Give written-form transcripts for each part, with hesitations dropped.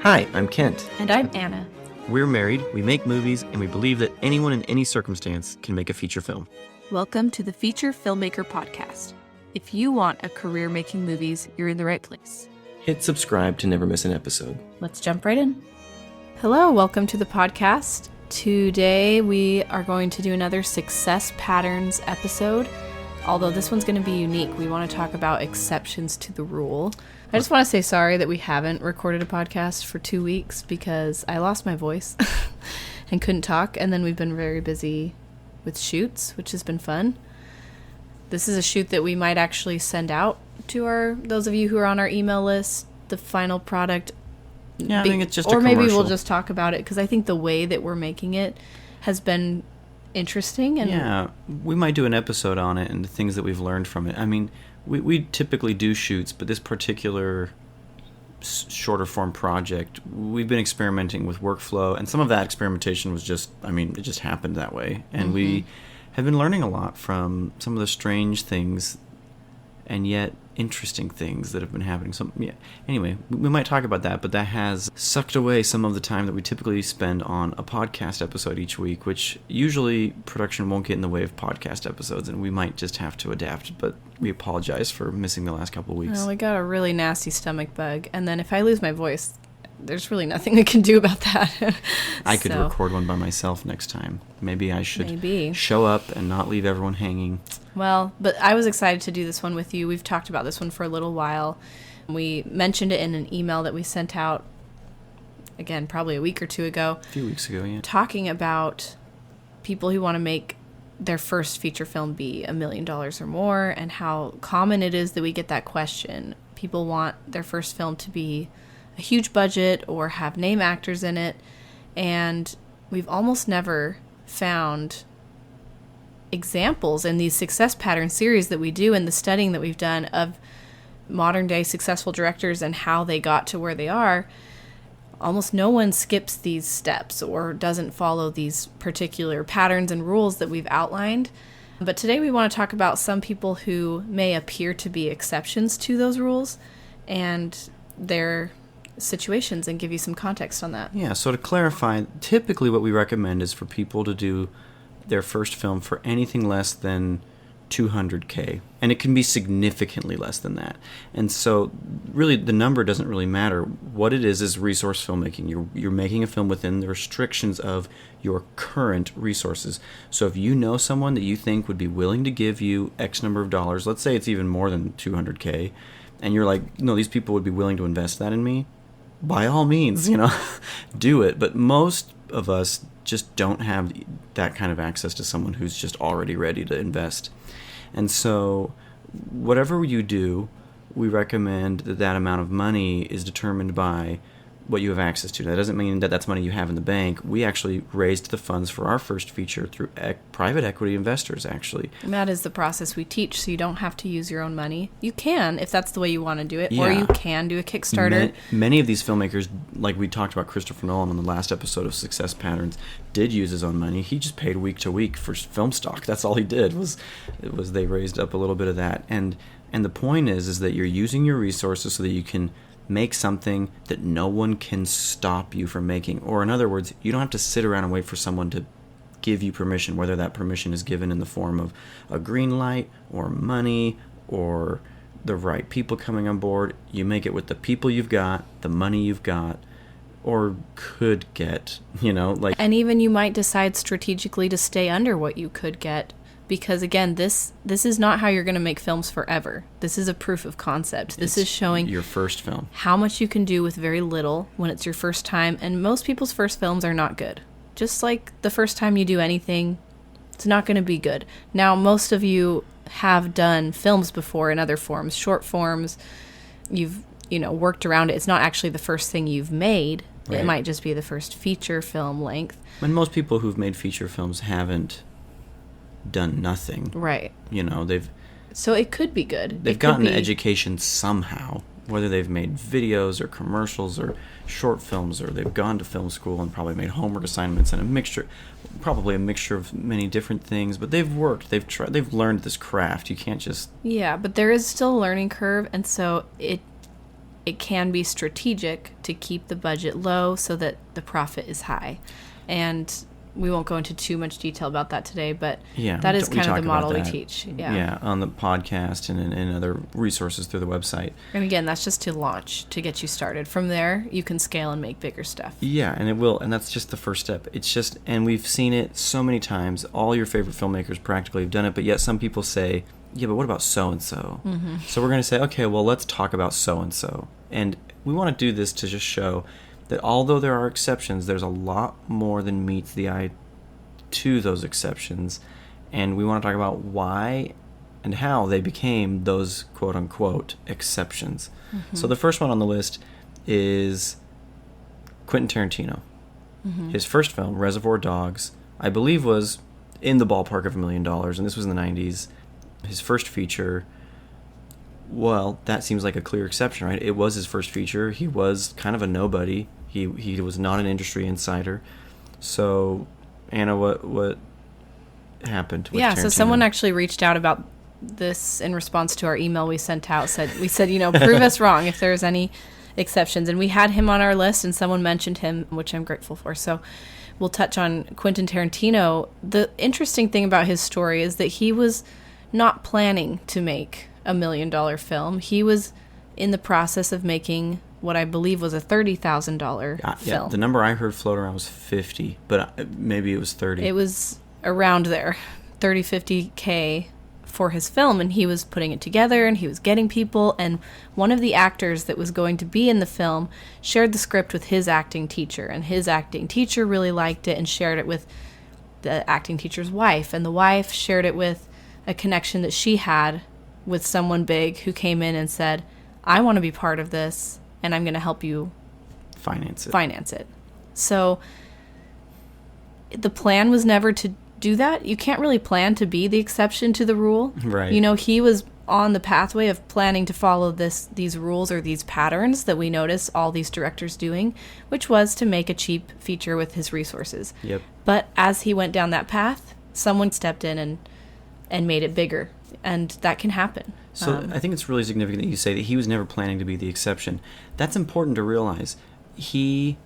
Hi, I'm Kent. And I'm Anna. We're married, we make movies, and we believe that anyone in any circumstance can make a feature film. Welcome to the Feature Filmmaker Podcast. If you want a career making movies, you're in the right place. Hit subscribe to never miss an episode. Let's jump right in. Hello, welcome to the podcast. Today we are going to do another Success Patterns episode. Although this one's going to be unique, we want to talk about exceptions to the rule. I just want to say sorry that we haven't recorded a podcast for 2 weeks because I lost my voice and couldn't talk. And then we've been very busy with shoots, which has been fun. This is a shoot that we might actually send out to those of you who are on our email list, the final product. Yeah, I think it's just a commercial. Or maybe we'll just talk about it because I think the way that we're making it has been interesting. And yeah, we might do an episode on it and the things that we've learned from it. I mean, we typically do shoots, but this particular shorter form project, we've been experimenting with workflow, and some of that experimentation was just, it just happened that way. And we have been learning a lot from some of the strange things and yet interesting things that have been happening. So, yeah. Anyway, we might talk about that, but that has sucked away some of the time that we typically spend on a podcast episode each week, which usually production won't get in the way of podcast episodes, and we might just have to adapt, but we apologize for missing the last couple of weeks. Well, we got a really nasty stomach bug, and then if I lose my voice, there's really nothing we can do about that. I could record one by myself next time. Maybe I should show up and not leave everyone hanging. Well, but I was excited to do this one with you. We've talked about this one for a little while. We mentioned it in an email that we sent out, again, probably a week or two ago. A few weeks ago, yeah. Talking about people who want to make their first feature film be $1 million or more, and how common it is that we get that question. People want their first film to be a huge budget or have name actors in it, and we've almost never found examples in these success pattern series that we do and the studying that we've done of modern day successful directors and how they got to where they are. Almost no one skips these steps or doesn't follow these particular patterns and rules that we've outlined. But today we want to talk about some people who may appear to be exceptions to those rules and their situations, and give you some context on that. Yeah, so to clarify, typically what we recommend is for people to do their first film for anything less than $200K, and it can be significantly less than that. And so really the number doesn't really matter. What it is resource filmmaking. You're making a film within the restrictions of your current resources. So if you know someone that you think would be willing to give you X number of dollars, let's say it's even more than $200K, and you're like, no, these people would be willing to invest that in me, by all means, do it. But most of us just don't have that kind of access to someone who's just already ready to invest. And so whatever you do, we recommend that amount of money is determined by what you have access to. That doesn't mean that that's money you have in the bank. We actually raised the funds for our first feature through private equity investors, actually. And that is the process we teach, so you don't have to use your own money. You can, if that's the way you want to do it, or you can do a Kickstarter. Many of these filmmakers, like we talked about Christopher Nolan on the last episode of Success Patterns, did use his own money. He just paid week to week for film stock. That's all he did, was they raised up a little bit of that. And the point is that you're using your resources so that you can make something that no one can stop you from making. Or in other words, you don't have to sit around and wait for someone to give you permission, whether that permission is given in the form of a green light or money or the right people coming on board. You make it with the people you've got, the money you've got, or could get, And even you might decide strategically to stay under what you could get. Because, again, this is not how you're going to make films forever. This is a proof of concept. This is showing your first film, how much you can do with very little when it's your first time. And most people's first films are not good. Just like the first time you do anything, it's not going to be good. Now, most of you have done films before in other forms, short forms. You've, worked around it. It's not actually the first thing you've made. Right. It might just be the first feature film length. And most people who've made feature films haven't done nothing. Right. So it could be good. They've gotten an education somehow, whether they've made videos or commercials or short films, or they've gone to film school and probably made homework assignments and probably a mixture of many different things, but they've worked, they've tried, they've learned this craft. You can't just... Yeah, but there is still a learning curve, and so it can be strategic to keep the budget low so that the profit is high. And we won't go into too much detail about that today, but that is kind of the model we teach. Yeah, on the podcast and in other resources through the website. And again, that's just to launch, to get you started. From there, you can scale and make bigger stuff. Yeah, and it will, and that's just the first step. It's just, and we've seen it so many times. All your favorite filmmakers practically have done it, but yet some people say, yeah, but what about so-and-so? Mm-hmm. So we're going to say, okay, well, let's talk about so-and-so. And we want to do this to just show that although there are exceptions, there's a lot more than meets the eye to those exceptions. And we want to talk about why and how they became those quote-unquote exceptions. Mm-hmm. So the first one on the list is Quentin Tarantino. Mm-hmm. His first film, Reservoir Dogs, I believe was in the ballpark of $1 million, and this was in the 90s. His first feature, well, that seems like a clear exception, right? It was his first feature. He was kind of a nobody. He was not an industry insider. So, Anna, what happened with Tarantino? So someone actually reached out about this in response to our email we sent out. We said, prove us wrong if there's any exceptions. And we had him on our list, and someone mentioned him, which I'm grateful for. So we'll touch on Quentin Tarantino. The interesting thing about his story is that he was not planning to make $1 million film. He was in the process of making what I believe was a $30,000 film. Yeah, the number I heard float around was 50, but maybe it was 30. It was around there, 30, 50K for his film, and he was putting it together, and he was getting people, and one of the actors that was going to be in the film shared the script with his acting teacher, and his acting teacher really liked it and shared it with the acting teacher's wife, and the wife shared it with a connection that she had with someone big who came in and said, I want to be part of this, and I'm going to help you finance it. So the plan was never to do that. You can't really plan to be the exception to the rule. Right. He was on the pathway of planning to follow these rules or these patterns that we notice all these directors doing, which was to make a cheap feature with his resources. Yep. But as he went down that path, someone stepped in and made it bigger. And that can happen. So I think it's really significant that you say that he was never planning to be the exception. That's important to realize. He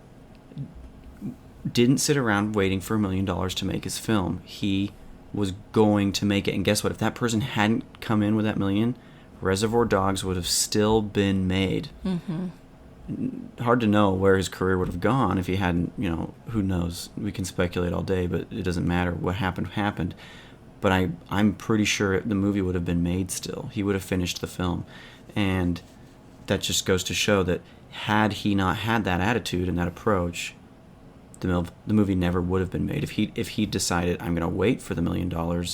didn't sit around waiting for $1 million to make his film. He was going to make it. And guess what? If that person hadn't come in with that $1 million, Reservoir Dogs would have still been made. Mm-hmm. Hard to know where his career would have gone if he hadn't, who knows? We can speculate all day, but it doesn't matter. What happened. But I'm pretty sure the movie would have been made still. He would have finished the film. And that just goes to show that had he not had that attitude and that approach, the movie never would have been made. If he decided, I'm going to wait for the $1 million,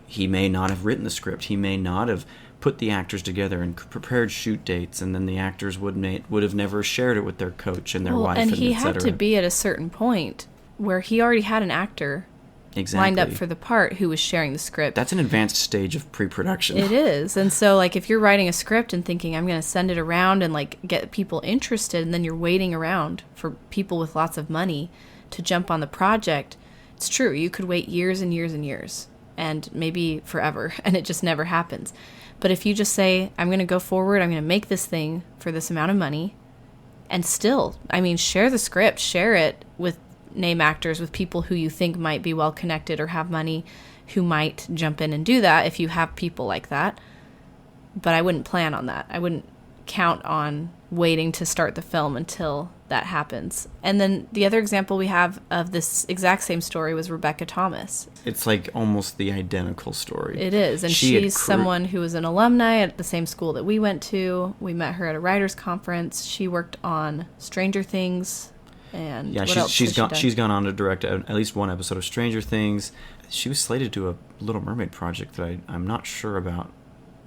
he may not have written the script. He may not have put the actors together and prepared shoot dates, and then the actors would have never shared it with their coach and their wife, and he had to be at a certain point where he already had an actor lined up for the part who was sharing the script. That's an advanced stage of pre-production. It is. And so, if you're writing a script and thinking, I'm going to send it around and, get people interested, and then you're waiting around for people with lots of money to jump on the project, it's true. You could wait years and years and years, and maybe forever, and it just never happens. But if you just say, I'm going to go forward, I'm going to make this thing for this amount of money, and still, share the script, share it with name actors, with people who you think might be well connected or have money who might jump in and do that if you have people like that. But I wouldn't plan on that. I wouldn't count on waiting to start the film until that happens. And then the other example we have of this exact same story was Rebecca Thomas. It's almost the identical story. It is. And she's someone who was an alumni at the same school that we went to. We met her at a writers' conference. She worked on Stranger Things. And she's gone on to direct at least one episode of Stranger Things. She was slated to do a Little Mermaid project that I'm not sure about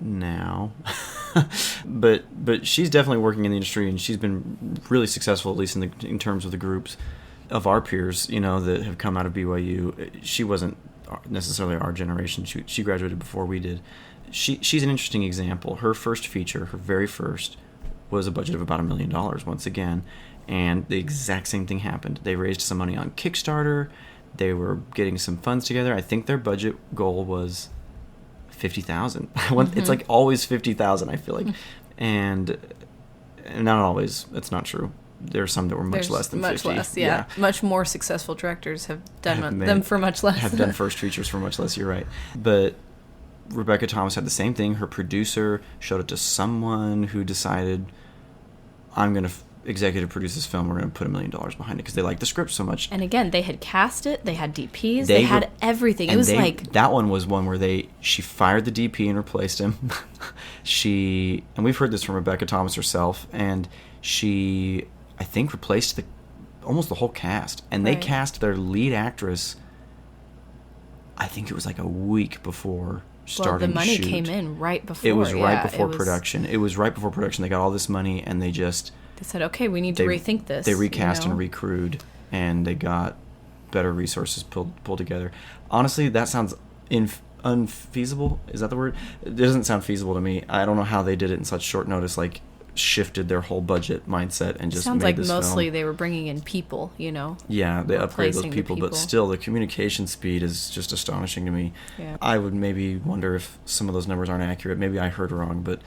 now. but she's definitely working in the industry, and she's been really successful, at least in terms of the groups of our peers, that have come out of BYU. She wasn't necessarily our generation. She graduated before we did. She's an interesting example. Her first feature, her very first, was a budget of about $1 million once again. And the exact same thing happened. They raised some money on Kickstarter. They were getting some funds together. I think their budget goal was $50,000. Mm-hmm. It's always $50,000, I feel like. And And not always. That's not true. There are some that were much less than 50. Much less, yeah. Much more successful directors have done them for much less. Have done first features for much less, you're right. But Rebecca Thomas had the same thing. Her producer showed it to someone who decided, I'm going to executive produce this film. We're going to put $1 million behind it because they liked the script so much. And again, they had cast it. They had DPs. They had everything. It was that one was one where she fired the DP and replaced him. And we've heard this from Rebecca Thomas herself, and she, I think, replaced almost the whole cast. And they cast their lead actress, I think it was like a week before starting the money shoot. Came in right before. It was right before production. It was right before production. They got all this money, and they said, okay, we need to rethink this. They recast and recrewed, and they got better resources pulled together. Honestly, that sounds unfeasible. Is that the word? It doesn't sound feasible to me. I don't know how they did it in such short notice, like shifted their whole budget mindset and just sounds made like this mostly film. They were bringing in people, Yeah, they upgraded those people, people, but still the communication speed is just astonishing to me. Yeah. I would maybe wonder if some of those numbers aren't accurate. Maybe I heard wrong, but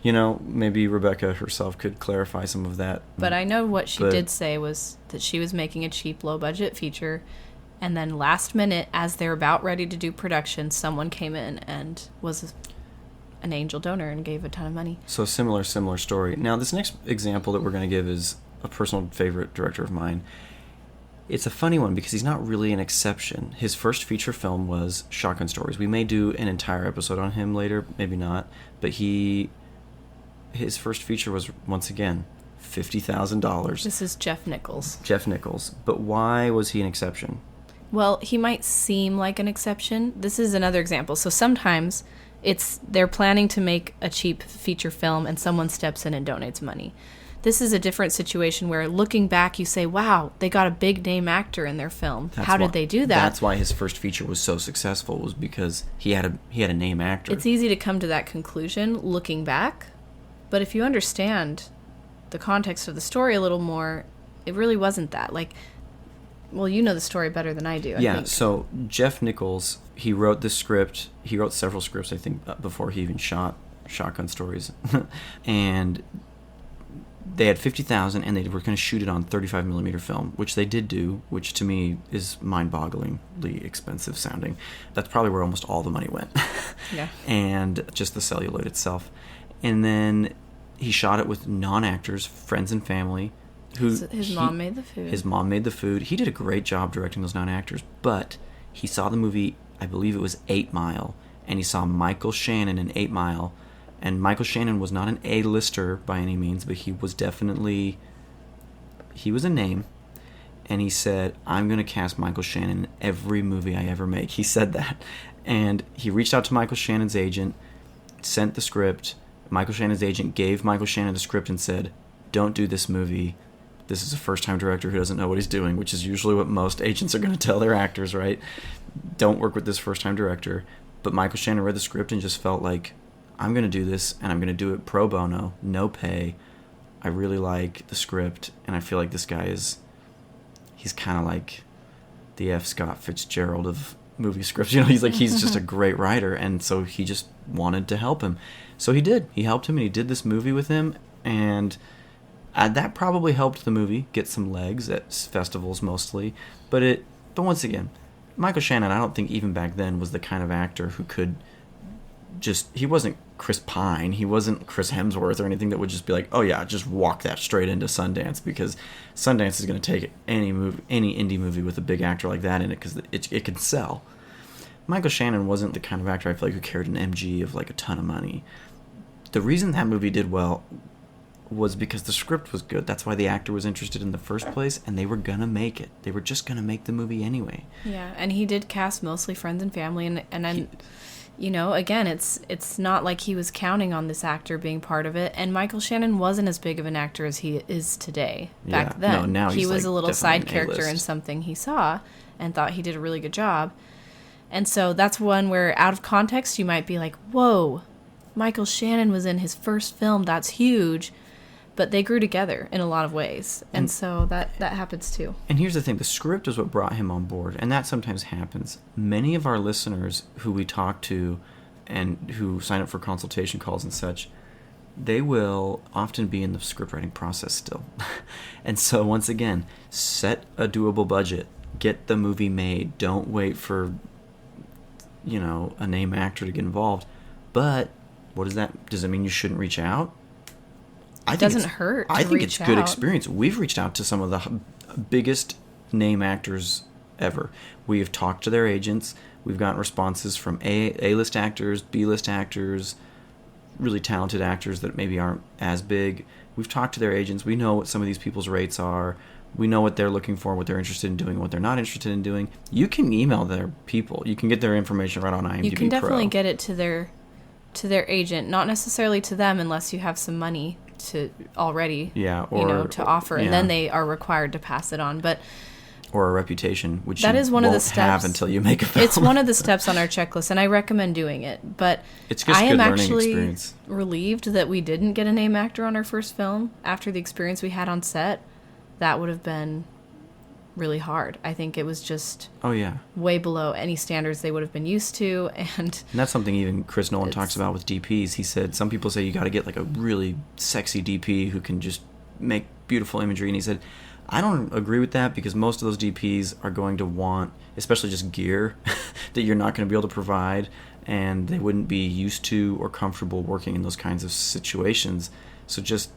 maybe Rebecca herself could clarify some of that. But I know what she did say was that she was making a cheap, low-budget feature, and then last minute, as they're about ready to do production, someone came in and was an angel donor and gave a ton of money. So similar story. Now, this next example that we're going to give is a personal favorite director of mine. It's a funny one because he's not really an exception. His first feature film was Shotgun Stories. We may do an entire episode on him later, maybe not, but his first feature was, once again, $50,000. This is Jeff Nichols. But why was he an exception? Well, he might seem like an exception. This is another example. So sometimes they're planning to make a cheap feature film and someone steps in and donates money. This is a different situation where, looking back, you say, wow, they got a big name actor in their film. How did they do that? That's why his first feature was so successful, was because he had a name actor. It's easy to come to that conclusion looking back, but if you understand the context of the story a little more, it really wasn't that. Well, you know the story better than I do, I think. So Jeff Nichols, he wrote the script. He wrote several scripts, I think, before he even shot Shotgun Stories. And they had $50,000, and they were going to shoot it on 35mm film, which they did do, which to me is mind-bogglingly expensive sounding. That's probably where almost all the money went. Yeah. And just the celluloid itself. And then he shot it with non-actors, friends and family. His mom made the food. His mom made the food. He did a great job directing those non-actors, but he saw the movie, I believe it was 8 Mile, and he saw Michael Shannon in 8 Mile. And Michael Shannon was not an A-lister by any means, but he was a name. And he said, I'm going to cast Michael Shannon in every movie I ever make. He said that. And he reached out to Michael Shannon's agent, sent the script. Michael Shannon's agent gave Michael Shannon the script and said, don't do this movie. This is a first-time director who doesn't know what he's doing, which is usually what most agents are going to tell their actors, right? Don't work with this first-time director. But Michael Shannon read the script and just felt like, I'm going to do this, and I'm going to do it pro bono, no pay. I really like the script, and I feel like this guy he's kind of like the F. Scott Fitzgerald of movie scripts. He's just a great writer, and so he just wanted to help him. So he did. He helped him, and he did this movie with him, and that probably helped the movie get some legs at festivals mostly. But once again, Michael Shannon, I don't think even back then was the kind of actor who could he wasn't Chris Pine, he wasn't Chris Hemsworth or anything that would just be like, oh yeah, just walk that straight into Sundance, because Sundance is going to take any indie movie with a big actor like that in it, because it can sell. Michael Shannon wasn't the kind of actor I feel like who carried an MG of like a ton of money. The reason that movie did well was because the script was good. That's why the actor was interested in the first place, and they were gonna make it. They were just gonna make the movie anyway. Yeah, and he did cast mostly friends and family, and again, it's not like he was counting on this actor being part of it. And Michael Shannon wasn't as big of an actor as he is today. Back then, no, now he was a little side character A-list. in something he saw, and thought he did a really good job. And so that's one where, out of context, you might be like, "Whoa, Michael Shannon was in his first film. That's huge." But they grew together in a lot of ways, and so that happens too. And here's the thing, the script is what brought him on board, and that sometimes happens. Many of our listeners who we talk to and who sign up for consultation calls and such, they will often be in the script writing process still. And so once again, set a doable budget. Get the movie made. Don't wait for, a name actor to get involved. But what does that? Does it mean you shouldn't reach out? It doesn't hurt. I think it's good experience. We've reached out to some of the biggest name actors ever. We've talked to their agents. We've gotten responses from A-list actors, B-list actors, really talented actors that maybe aren't as big. We've talked to their agents. We know what some of these people's rates are. We know what they're looking for, what they're interested in doing, what they're not interested in doing. You can email their people. You can get their information right on IMDb Pro. You can definitely get it to their agent, not necessarily to them unless you have some money to already, to offer, and then they are required to pass it on. But or a reputation, which that you is one of the won't steps have until you make a film. It's one of the steps on our checklist, and I recommend doing it. But it's just I good am learning actually experience. Relieved that we didn't get a name actor on our first film after the experience we had on set. That would have been really hard. I think it was just way below any standards they would have been used to, and that's something even Chris Nolan talks about with DPs. He said some people say you got to get like a really sexy DP who can just make beautiful imagery, and he said I don't agree with that because most of those DPs are going to want, especially just gear that you're not going to be able to provide, and they wouldn't be used to or comfortable working in those kinds of situations. So just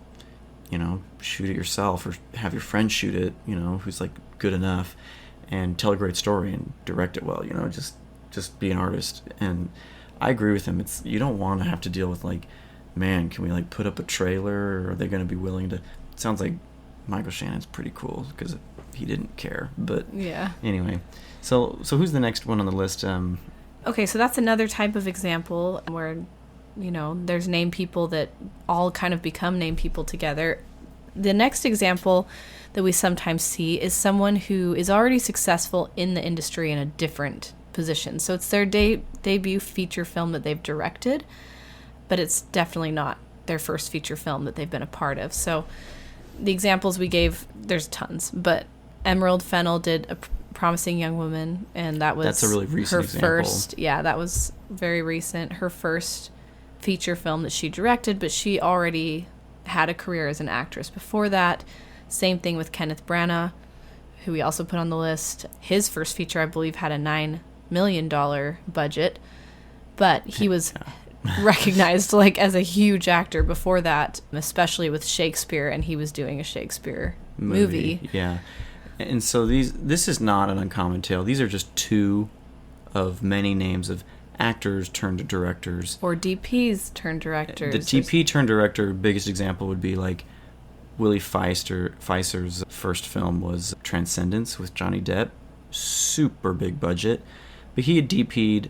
shoot it yourself or have your friend shoot it, who's like good enough, and tell a great story and direct it well, just be an artist. And I agree with him. It's, you don't want to have to deal with like, man, can we like put up a trailer, or are they going to be willing to, it sounds like Michael Shannon's pretty cool because he didn't care, but anyway, so who's the next one on the list? Okay, so that's another type of example where there's name people that all kind of become name people together. The next example that we sometimes see is someone who is already successful in the industry in a different position. So it's their debut feature film that they've directed, but it's definitely not their first feature film that they've been a part of. So the examples we gave, there's tons, but Emerald Fennell did A Promising Young Woman, and that's a really recent example. First, that was very recent. Her first feature film that she directed, but she already had a career as an actress before that. Same thing with Kenneth Branagh, who we also put on the list. His first feature, I believe, had a $9 million budget, but he was recognized like as a huge actor before that, especially with Shakespeare, and he was doing a Shakespeare movie. Yeah. And so this is not an uncommon tale. These are just two of many names of actors turned directors. Or DPs turned directors. The DP turned director, biggest example would be like Willie Pfeiffer's first film was Transcendence with Johnny Depp. Super big budget. But he had DP'd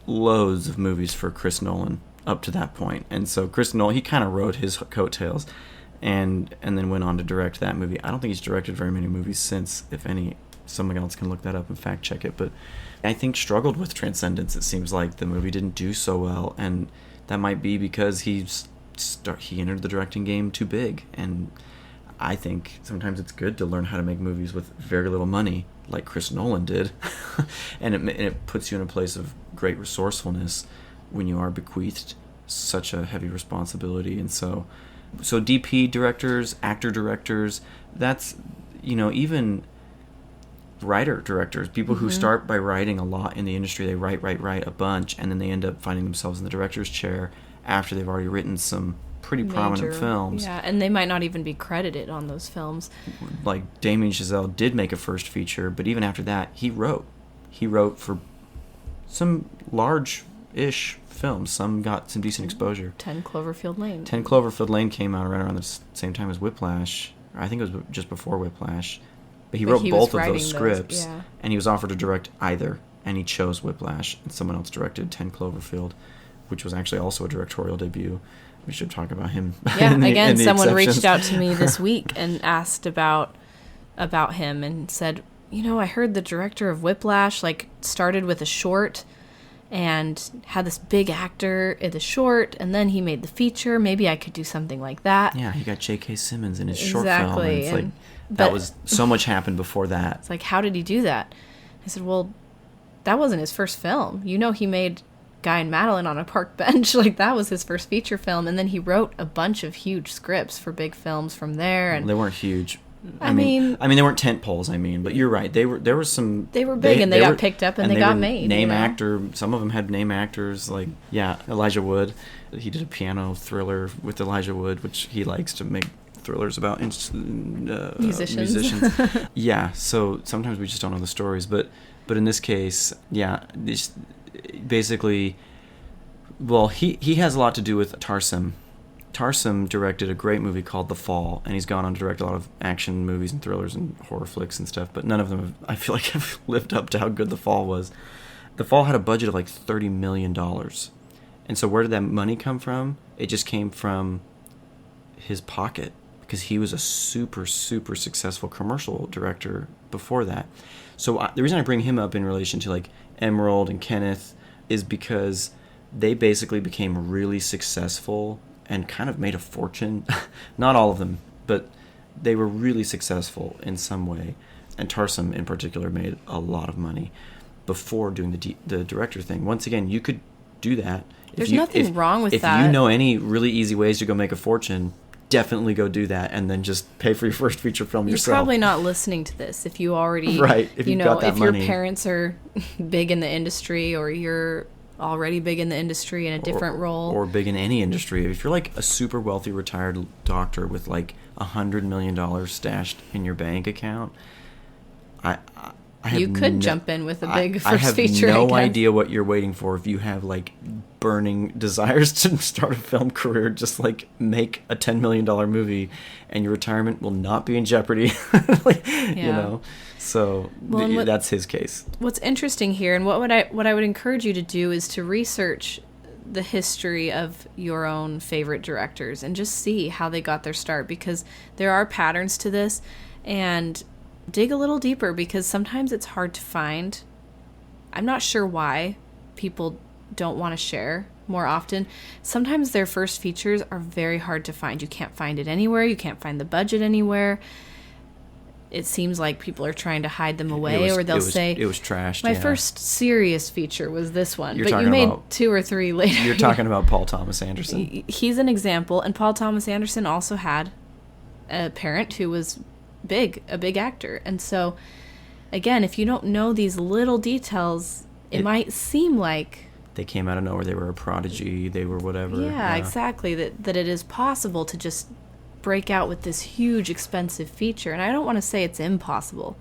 loads of movies for Chris Nolan up to that point. And so Chris Nolan, he kind of rode his coattails and then went on to direct that movie. I don't think he's directed very many movies since, if any. Someone else can look that up and fact check it. But I think struggled with Transcendence. It seems like the movie didn't do so well, and that might be because he entered the directing game too big. And I think sometimes it's good to learn how to make movies with very little money, like Chris Nolan did, and it puts you in a place of great resourcefulness when you are bequeathed such a heavy responsibility. And so DP directors, actor directors, that's even writer directors, people who start by writing a lot in the industry. They write a bunch, and then they end up finding themselves in the director's chair after they've already written some pretty prominent films. Yeah, and they might not even be credited on those films. Like Damien Chazelle did make a first feature, but even after that, he wrote for some large-ish films. Some got some decent exposure. 10 Cloverfield Lane. 10 Cloverfield Lane came out right around the same time as Whiplash. I think it was just before Whiplash. But he wrote both of those scripts, and he was offered to direct either, and he chose Whiplash, and someone else directed 10 Cloverfield, which was actually also a directorial debut. We should talk about him. Yeah, again, someone reached out to me this week and asked about him and said, I heard the director of Whiplash started with a short and had this big actor in the short, and then he made the feature. Maybe I could do something like that. Yeah, he got J.K. Simmons in his short film. And it's so much happened before that. It's like, how did he do that? I said, well, that wasn't his first film. He made Guy and Madeline on a park bench. Like, that was his first feature film. And then he wrote a bunch of huge scripts for big films from there. And they weren't huge. I mean, they weren't tent poles. But you're right. There were some. They were big, and they got picked up, and they got made. Name actor. Some of them had name actors. Like, Elijah Wood. He did a piano thriller with Elijah Wood, which he likes to make thrillers about musicians. Yeah. So sometimes we just don't know the stories, but in this case, this basically, well, he has a lot to do with Tarsem. Tarsem directed a great movie called The Fall, and he's gone on to direct a lot of action movies and thrillers and horror flicks and stuff, but none of them, I feel like, have lived up to how good The Fall was. The Fall had a budget of like $30 million. And so where did that money come from? It just came from his pocket, because he was a super, super successful commercial director before that. So the reason I bring him up in relation to like Emerald and Kenneth is because they basically became really successful and kind of made a fortune. Not all of them, but they were really successful in some way. And Tarsem in particular made a lot of money before doing the director thing. Once again, you could do that. There's nothing wrong with that. If you know any really easy ways to go make a fortune, definitely go do that, and then just pay for your first feature film yourself. You're probably not listening to this if you already, right? If you've got that money. Your parents are big in the industry, or you're already big in the industry in a different role, or big in any industry. If you're like a super wealthy retired doctor with like $100 million stashed in your bank account, you could jump in with a big first feature. I have no idea what you're waiting for. If you have like burning desires to start a film career, just like make a $10 million movie, and your retirement will not be in jeopardy. You know. So that's his case. What's interesting here, and what I would encourage you to do, is to research the history of your own favorite directors and just see how they got their start, because there are patterns to this, and dig a little deeper, because sometimes it's hard to find. I'm not sure why people don't want to share more often. Sometimes their first features are very hard to find. You can't find it anywhere. You can't find the budget anywhere. It seems like people are trying to hide them away, or they'll say, it was trashed. My first serious feature was this one, but you made 2 or 3 later. You're talking about Paul Thomas Anderson. He's an example, and Paul Thomas Anderson also had a parent who was a big actor. And so, again, if you don't know these little details, it might seem like they came out of nowhere. They were a prodigy. They were whatever. Yeah, exactly. That it is possible to just break out with this huge, expensive feature. And I don't want to say it's impossible,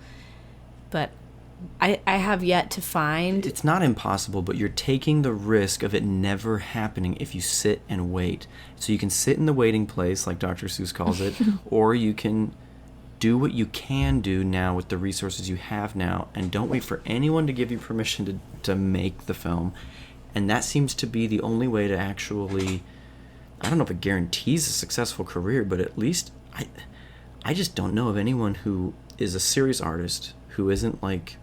but I have yet to find... It's not impossible, but you're taking the risk of it never happening if you sit and wait. So you can sit in the waiting place, like Dr. Seuss calls it, or you can do what you can do now with the resources you have now, and don't wait for anyone to give you permission to make the film. And that seems to be the only way to actually... I don't know if it guarantees a successful career, but at least I just don't know of anyone who is a serious artist who isn't like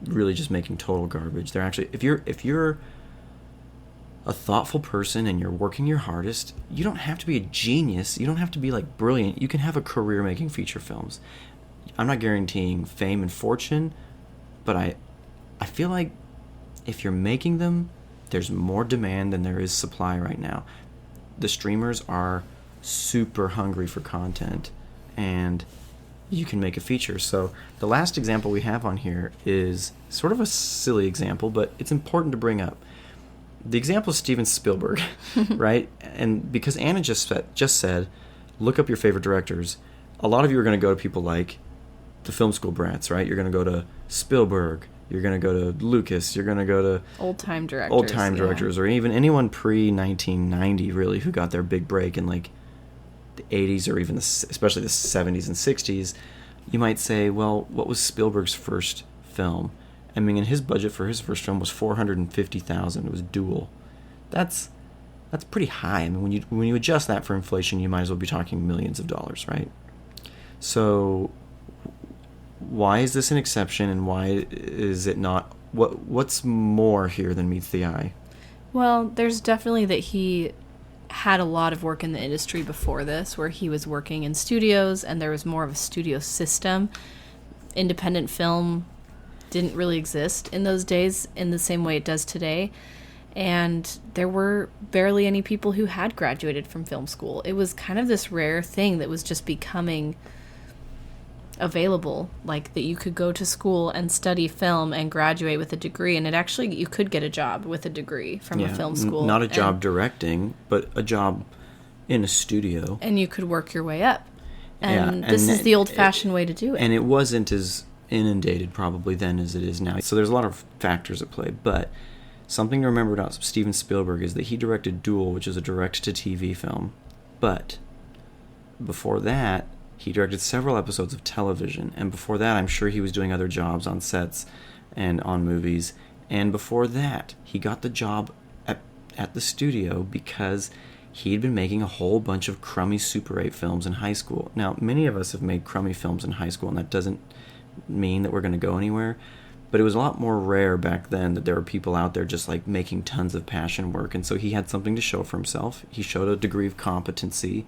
really just making total garbage. They're actually, if you're a thoughtful person and you're working your hardest, you don't have to be a genius. You don't have to be like brilliant. You can have a career making feature films. I'm not guaranteeing fame and fortune, but I feel like if you're making them, there's more demand than there is supply right now. The streamers are super hungry for content, and you can make a feature. So the last example we have on here is sort of a silly example, but it's important to bring up. The example is Steven Spielberg, right? And because Anna just said, look up your favorite directors, a lot of you are going to go to people like the film school brats, right? You're going to go to Spielberg, you're going to go to Lucas, you're going to go to old-time directors, or even anyone pre-1990, really, who got their big break in like the 80s or even especially the 70s and 60s. You might say, well, what was Spielberg's first film? I mean, and his budget for his first film was $450,000. It was Duel. That's pretty high. I mean, when you adjust that for inflation, you might as well be talking millions of dollars, right? So why is this an exception, and why is it not? What's more here than meets the eye? Well, there's definitely that he had a lot of work in the industry before this, where he was working in studios, and there was more of a studio system. Independent film didn't really exist in those days in the same way it does today. And there were barely any people who had graduated from film school. It was kind of this rare thing that was just becoming available, like that you could go to school and study film and graduate with a degree, and you could get a job with a degree from a film school. Not a job directing, but a job in a studio. And you could work your way up. And this is the old-fashioned way to do it. And it wasn't as inundated probably then as it is now. So there's a lot of factors at play, but something to remember about Steven Spielberg is that he directed Duel, which is a direct-to-TV film. But before that, he directed several episodes of television. And before that, I'm sure he was doing other jobs on sets and on movies. And before that, he got the job at the studio because he'd been making a whole bunch of crummy Super 8 films in high school. Now, many of us have made crummy films in high school, and that doesn't mean that we're going to go anywhere. But it was a lot more rare back then that there were people out there just like making tons of passion work. And so he had something to show for himself. He showed a degree of competency,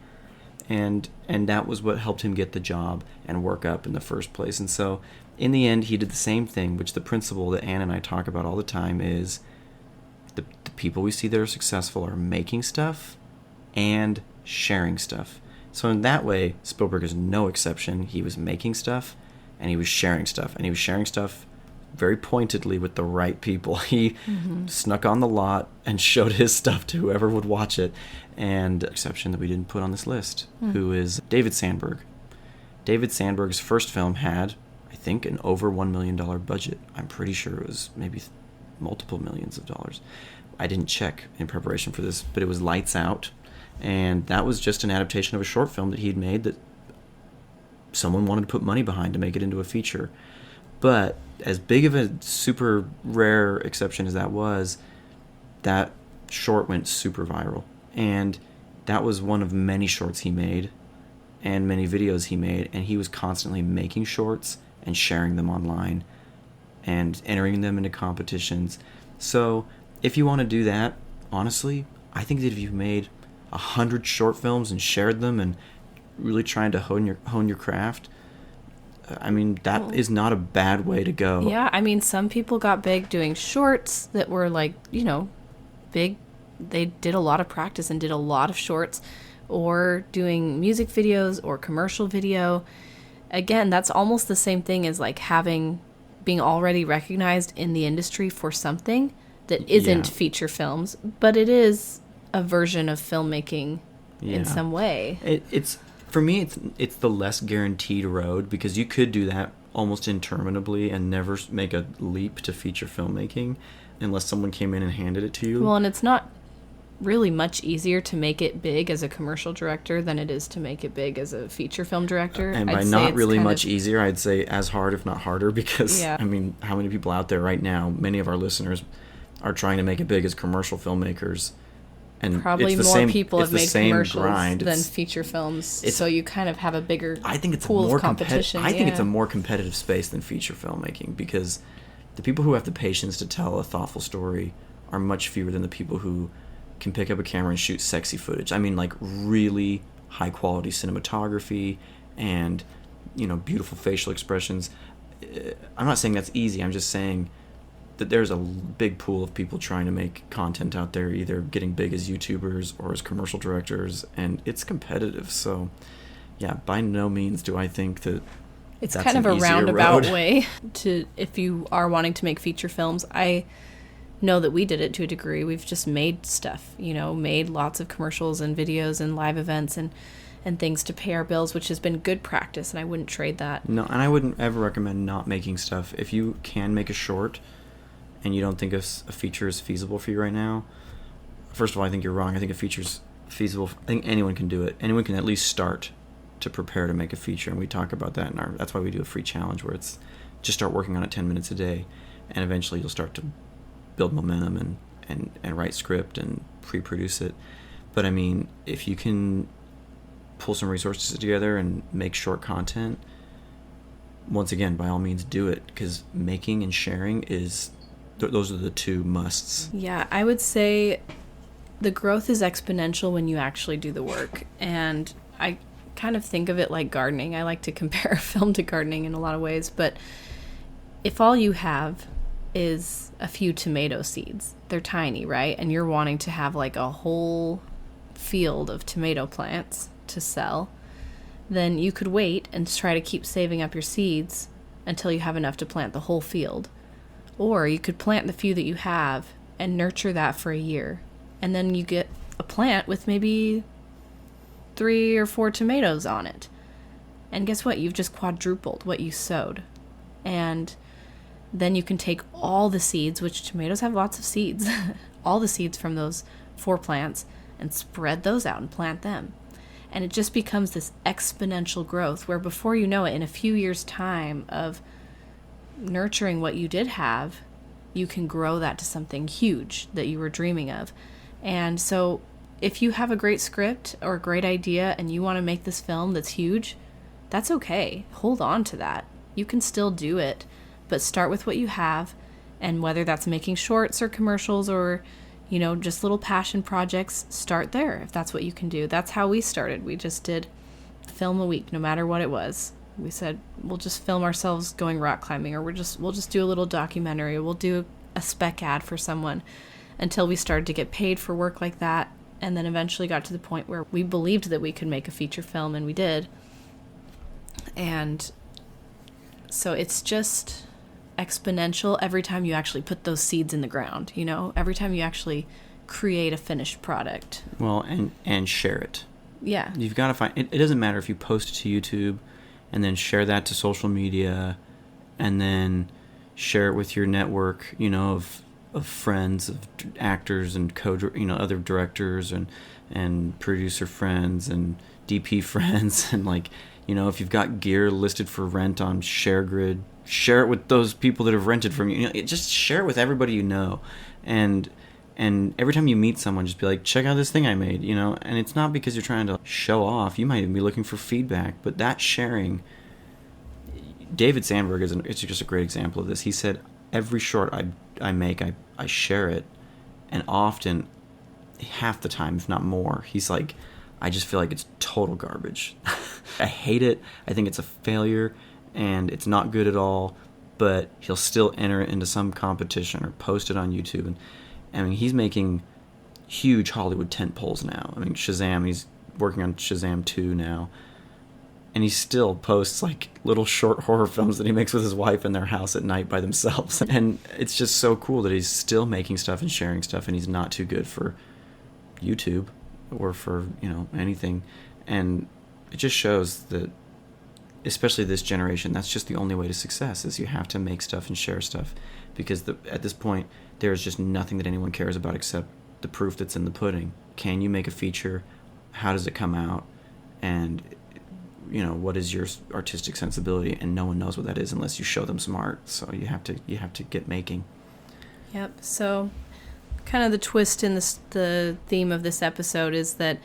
and that was what helped him get the job and work up in the first place. And so in the end, he did the same thing, which the principle that Ann and I talk about all the time is the people we see that are successful are making stuff and sharing stuff. So in that way, Spielberg is no exception. He was making stuff and he was sharing stuff, and he was sharing stuff very pointedly with the right people. He snuck on the lot and showed his stuff to whoever would watch it. And exception that we didn't put on this list, who is David Sandberg. David Sandberg's first film had, I think, an over $1 million budget. I'm pretty sure it was maybe multiple millions of dollars. I didn't check in preparation for this, but it was Lights Out. And that was just an adaptation of a short film that he'd made that someone wanted to put money behind to make it into a feature. But as big of a super rare exception as that was, that short went super viral. And that was one of many shorts he made and many videos he made. And he was constantly making shorts and sharing them online and entering them into competitions. So if you want to do that, honestly, I think that if you made 100 short films and shared them and really trying to hone your craft, I mean, that is not a bad way to go. Yeah, I mean, some people got big doing shorts that were like, big. They did a lot of practice and did a lot of shorts, or doing music videos or commercial video. Again, that's almost the same thing as like being already recognized in the industry for something that isn't feature films, but it is a version of filmmaking in some way. It's for me, it's the less guaranteed road, because you could do that almost interminably and never make a leap to feature filmmaking unless someone came in and handed it to you. Well, and it's not really much easier to make it big as a commercial director than it is to make it big as a feature film director. And by not really much easier, I'd say as hard, if not harder, because, I mean, how many people out there right now, many of our listeners, are trying to make it big as commercial filmmakers. And probably more people have made commercials than feature films, so you kind of have a bigger pool of competition. I think it's a more competitive space than feature filmmaking, because the people who have the patience to tell a thoughtful story are much fewer than the people who can pick up a camera and shoot sexy footage. I mean, like really high quality cinematography and, beautiful facial expressions. I'm not saying that's easy. I'm just saying that there's a big pool of people trying to make content out there, either getting big as YouTubers or as commercial directors, and it's competitive. So, yeah, by no means do I think that it's kind of a roundabout way to, if you are wanting to make feature films. I know that we did it to a degree. We've just made stuff, made lots of commercials and videos and live events and things to pay our bills, which has been good practice, and I wouldn't trade that. No, and I wouldn't ever recommend not making stuff. If you can make a short and you don't think a feature is feasible for you right now, first of all, I think you're wrong. I think a feature's feasible. I think anyone can do it. Anyone can at least start to prepare to make a feature, and we talk about that that's why we do a free challenge where it's just start working on it 10 minutes a day, and eventually you'll start to build momentum and write script and pre-produce it. But I mean, if you can pull some resources together and make short content, once again, by all means do it, because making and sharing those are the two musts. Yeah, I would say the growth is exponential when you actually do the work. And I kind of think of it like gardening. I like to compare a film to gardening in a lot of ways, but if all you have is a few tomato seeds, they're tiny, right? And you're wanting to have like a whole field of tomato plants to sell, then you could wait and try to keep saving up your seeds until you have enough to plant the whole field. Or you could plant the few that you have and nurture that for a year. And then you get a plant with maybe 3 or 4 tomatoes on it. And guess what? You've just quadrupled what you sowed. And then you can take all the seeds, which tomatoes have lots of seeds, all the seeds from those 4 plants, and spread those out and plant them. And it just becomes this exponential growth where before you know it, in a few years' time of nurturing what you did have, you can grow that to something huge that you were dreaming of. And so if you have a great script or a great idea and you want to make this film that's huge, that's okay. Hold on to that. You can still do it, but start with what you have. And whether that's making shorts or commercials or, you know, just little passion projects, start there if that's what you can do. That's how we started. We just did film a week, no matter what it was. We said, we'll just film ourselves going rock climbing, or we'll just do a little documentary. We'll do a spec ad for someone, until we started to get paid for work like that. And then eventually got to the point where we believed that we could make a feature film, and we did. And so it's just exponential every time you actually put those seeds in the ground, you know, every time you actually create a finished product. Well, and share it. Yeah. You've got to find, it doesn't matter if you post it to YouTube and then share that to social media and then share it with your network, you know, of friends, of actors and other directors and producer friends and DP friends. And like, you know, if you've got gear listed for rent on ShareGrid, share it with those people that have rented from you. You know, just share it with everybody you know. And every time you meet someone, just be like, check out this thing I made, you know. And it's not because you're trying to show off. You might even be looking for feedback. But that sharing, David Sandberg it's just a great example of this. He said, every short I make, I share it. And often, half the time, if not more, he's like, I just feel like it's total garbage. I hate it. I think it's a failure. And it's not good at all. But he'll still enter it into some competition or post it on YouTube. And I mean, he's making huge Hollywood tentpoles now. I mean, Shazam, he's working on Shazam 2 now. And he still posts like little short horror films that he makes with his wife in their house at night by themselves. And it's just so cool that he's still making stuff and sharing stuff, and he's not too good for YouTube or for, you know, anything. And it just shows that, especially this generation, that's just the only way to success, is you have to make stuff and share stuff. Because at this point, there's just nothing that anyone cares about except the proof that's in the pudding. Can you make a feature? How does it come out? And, you know, what is your artistic sensibility? And no one knows what that is unless you show them some art. So you have to get making. Yep. So kind of the twist in the theme of this episode is that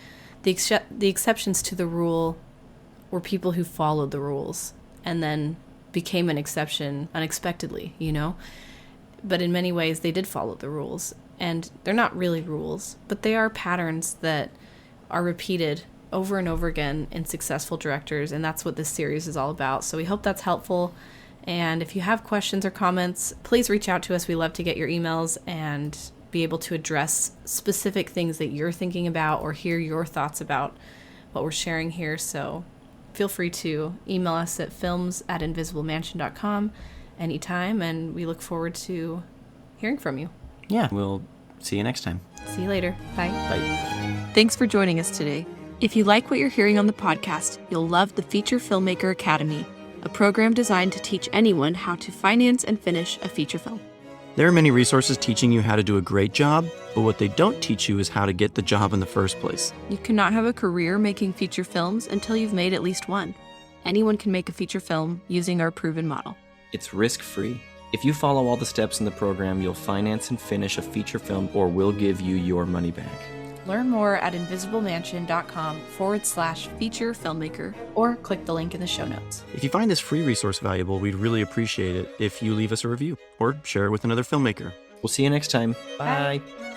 the exceptions to the rule were people who followed the rules and then became an exception unexpectedly, you know? But in many ways, they did follow the rules. And they're not really rules, but they are patterns that are repeated over and over again in successful directors, and that's what this series is all about. So we hope that's helpful. And if you have questions or comments, please reach out to us. We love to get your emails and be able to address specific things that you're thinking about or hear your thoughts about what we're sharing here. So feel free to email us at films@invisiblemansion.com anytime, and we look forward to hearing from you. Yeah, we'll see you next time. See you later. Bye. Bye. Thanks for joining us today. If you like what you're hearing on the podcast, you'll love the Feature Filmmaker Academy, a program designed to teach anyone how to finance and finish a feature film. There are many resources teaching you how to do a great job, but what they don't teach you is how to get the job in the first place. You cannot have a career making feature films until you've made at least one. Anyone can make a feature film using our proven model. It's risk-free. If you follow all the steps in the program, you'll finance and finish a feature film, or we'll give you your money back. Learn more at invisiblemansion.com/feature filmmaker, or click the link in the show notes. If you find this free resource valuable, we'd really appreciate it if you leave us a review or share it with another filmmaker. We'll see you next time. Bye. Bye.